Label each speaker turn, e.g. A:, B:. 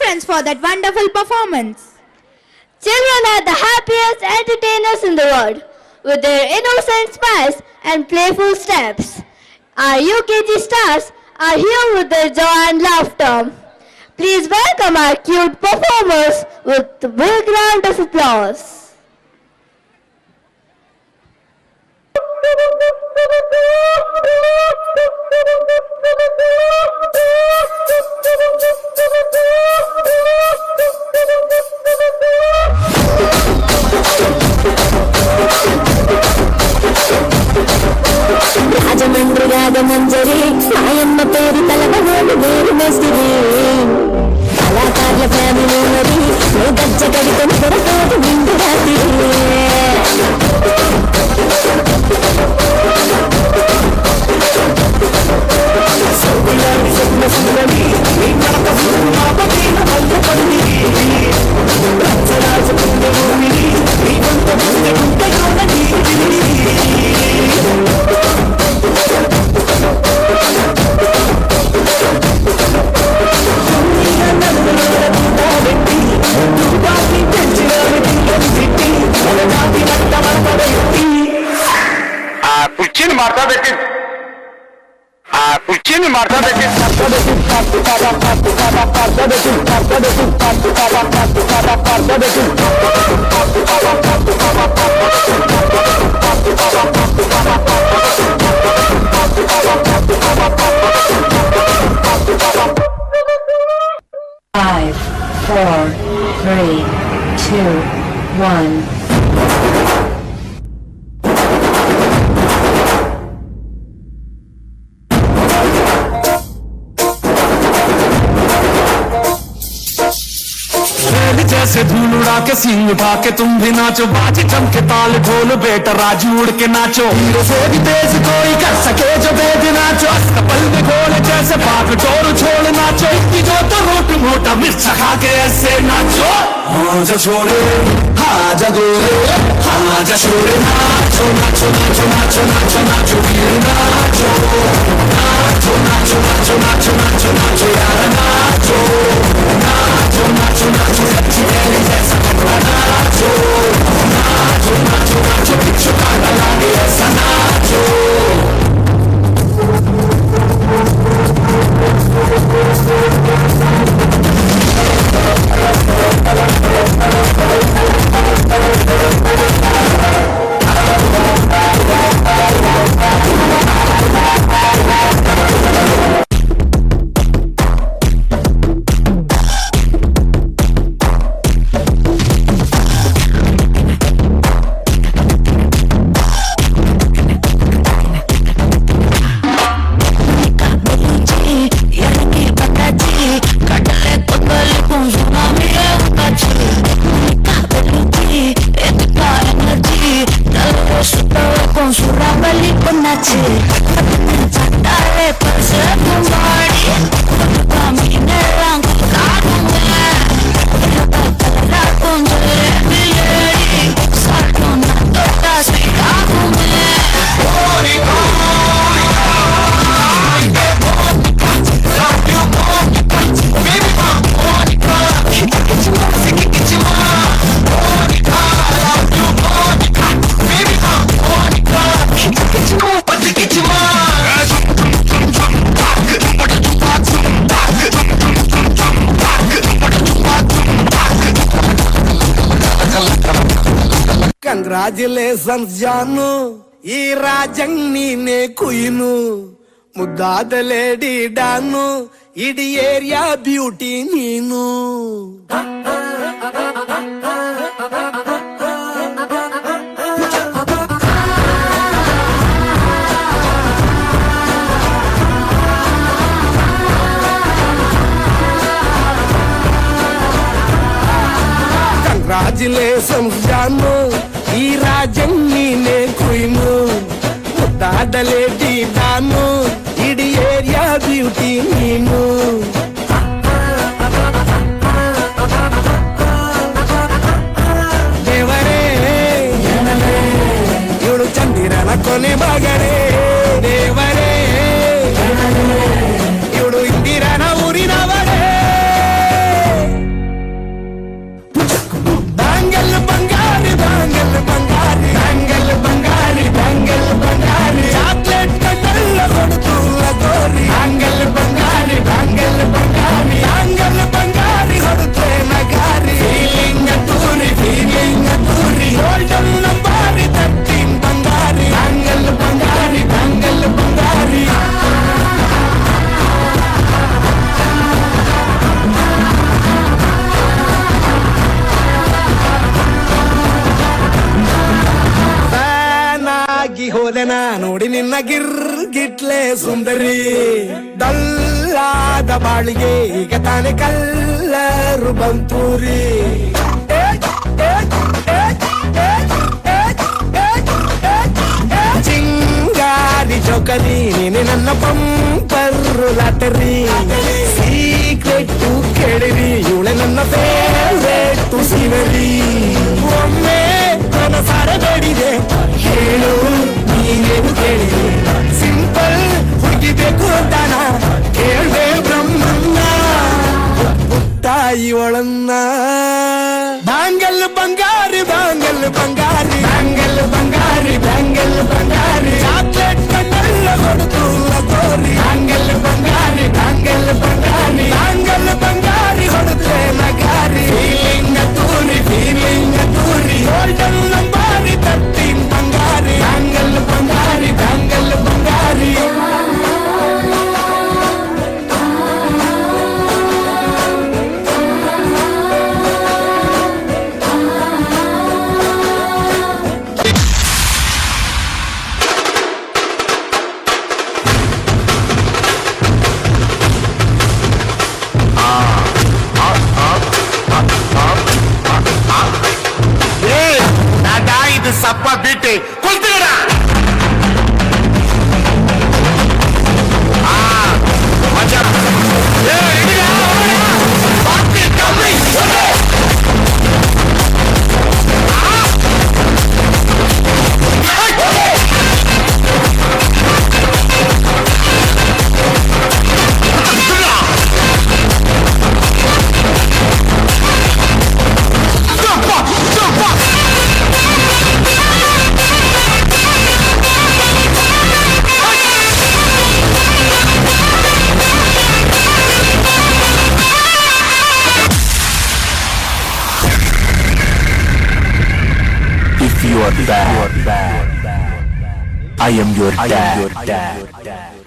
A: children for that wonderful performance.
B: Children are the happiest entertainers in the world, with their innocent smiles and playful steps. Our UKG stars are here with their joy and laughter. Please welcome our cute performers with a big round of applause. Rajahmundry మంజరి ఆయమ్మ పేరు తలవోడు వేరు మెస్తిరి కళాకారుల family మరి గజ్జ కడికొని దొరకదు నిండు రాత్రి
C: కుర్చీని మార్తా పెట్టి
D: 5, 4, 3, 2, 1.
E: जैसे धूल उड़ा के सींग उठा के तुम भी नाचो बाजी चमके ताल ढोल बेटा राजू उड़ के नाचो हीरो से भी तेज कोई कर सके जो बेद नाचो कपल में घोड़े जैसे भाग चोर छोड़ नाचो इतनी जो तो रोट मोटा मिर्च खा के ऐसे नाचो हाँ जा छोड़े हाँ जा गोरे हाँ जा छोड़े नाचो नाचो नाचो नाचो नाचो नाचो वीर नाचो नाचो नाचो नाचो नाचो नाचो नाचो यार नाचो नाचो नाचो नाचो सच्ची तेरे जैसा कपड़ा नाचो नाचो नाचो नाचो पिछू काटा लागे ऐसा नाचो
F: కంగ్రాచులేషన్స్ జాను ఈ రాజంగ్ నే కుయిను ముద్దాద లేడీ డాను ఇడి ఏరియా బ్యూటీ నీను కంగ్రాచులేషన్స్ జాను ఈ రాజంగ్ నే కుయిను ముద్దాద లేడీ డాను ఇడి ఏరియా బ్యూటీ నీను దేవరే ಇವಳು ಚಂದಿರನ ಕೊನೆ ಮಗನೇ ದೇವರೇ ಇವಳು ಇಂದಿರನ ಊರಿನವರೇ ಜನ ನೋಡಿ ನಿನ್ನ ಗಿಟ್ಲೆ ಸುಂದರಿ ಡಲ್ಲಾದ ಬಾಳಿಗೆ ಈಗ ತಾನೆ ಕಲ್ಲರು ಬಂತೂರಿ ಚಿಂಗಾರಿ ಜೋಕರಿ ನೀನೆ ನನ್ನ ಬಂಪರ್ ಲಾಟರಿ ಸೀಕ್ರೆಟ್ ಕೇಳಿರಿ ಇವಳೆ ನನ್ನ ಫೇವ್ರೇಟ್ ಸೀನರಿ ಒಮ್ಮೆ ನನ್ನ ಸಾರೆ ಬೇಡಿದೆ ಹೇಳು ನೀನೇನು ಕೇಳಿದೆ ಸಿಂಪಲ್ ಹುಡುಗಿಬೇಕು ಅಂತಾನ ಕೇಳ್ದೆ ಬ್ರಹ್ಮನ್ನ ತಾಯಿ ಒಳನ್ನ ಬ್ಯಾಂಗಲ್ ಬಂಗಾರಿ ಬ್ಯಾಂಗಲ್ ಬಂಗಾರಿ ಬ್ಯಾಂಗಲ್ ಬಂಗಾರಿ ಬ್ಯಾಂಗಲ್ ಬಂಗಾರಿ ಚಾಕ್ಲೇಟ್ ಕಣ್ಣೆಲ್ಲ ಕೊಡುತ್ತು ಕೋರಿ ಬ್ಯಾಂಗಲ್ ಬಂಗಾರಿ ಬ್ಯಾಂಗಲ್ ಬಂಗಾರಿ ಬ್ಯಾಂಗಲ್ ಬಂಗಾರಿ ಹೊಡೆದ್ರೆ ನಗಾರಿ ಫೀಲಿಂಗ್ ತೂರಿ ಗೋಲ್ಡನ್ ನಂಬಾರಿ 13 ಬಂಗಾರಿ ಬ್ಯಾಂಗಲ್ ಬಂಗಾರಿ ಬ್ಯಾಂಗಲ್ ಬಂಗಾರಿ
C: ಇದು ಸಪ್ಪ ಬಿಟ್ಟು ಕುಲ್ತಿಗಡ ಮಜಾ If you are bad, I am your dad.